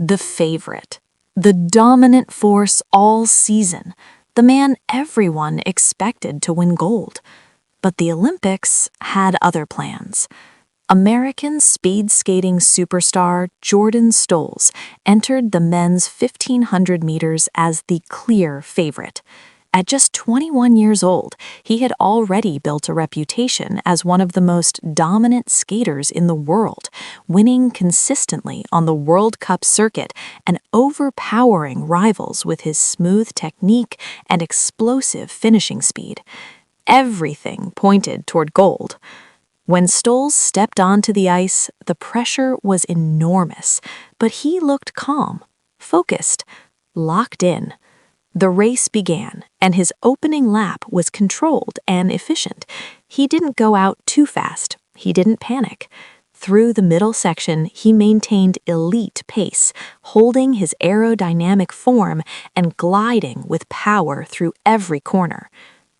The favorite, the dominant force all season, the man everyone expected to win gold. But the Olympics had other plans. American speed skating superstar Jordan Stolz entered the men's 1500 meters as the clear favorite. At just 21 years old, he had already built a reputation as one of the most dominant skaters in the world, winning consistently on the World Cup circuit and overpowering rivals with his smooth technique and explosive finishing speed. Everything pointed toward gold. When Stolz stepped onto the ice, the pressure was enormous, but he looked calm, focused, locked in. The race began, and his opening lap was controlled and efficient. He didn't go out too fast. He didn't panic. Through the middle section, he maintained elite pace, holding his aerodynamic form and gliding with power through every corner.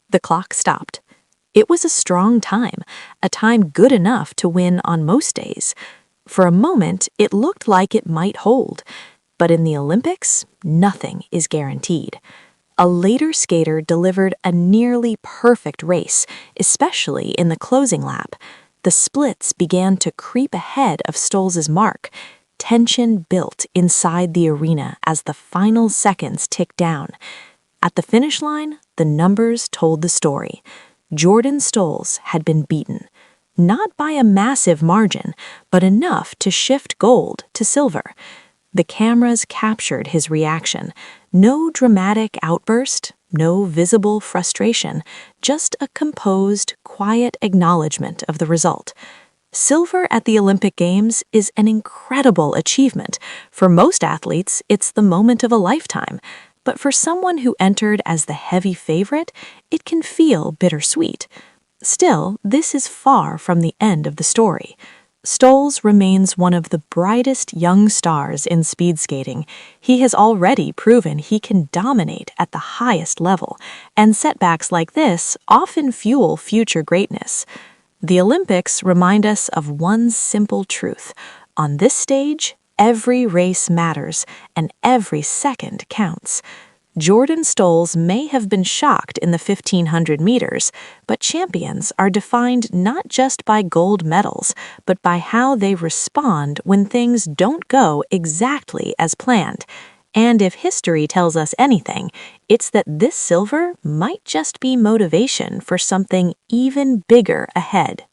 The clock stopped. It was a strong time, a time good enough to win on most days. For a moment, it looked like it might hold. But in the Olympics, nothing is guaranteed. A later skater delivered a nearly perfect race, especially in the closing lap. The splits began to creep ahead of Stolz's mark. Tension built inside the arena as the final seconds ticked down. At the finish line, the numbers told the story. Jordan Stolz had been beaten. Not by a massive margin, but enough to shift gold to silver. The cameras captured his reaction. No dramatic outburst, no visible frustration, just a composed, quiet acknowledgement of the result. Silver at the Olympic Games is an incredible achievement. For most athletes, it's the moment of a lifetime. But for someone who entered as the heavy favorite, it can feel bittersweet. Still, this is far from the end of the story. Stolz remains one of the brightest young stars in speed skating. He has already proven he can dominate at the highest level, and setbacks like this often fuel future greatness. The Olympics remind us of one simple truth. On this stage, every race matters, and every second counts. Jordan Stolz may have been shocked in the 1500 meters, but champions are defined not just by gold medals, but by how they respond when things don't go exactly as planned. And if history tells us anything, it's that this silver might just be motivation for something even bigger ahead.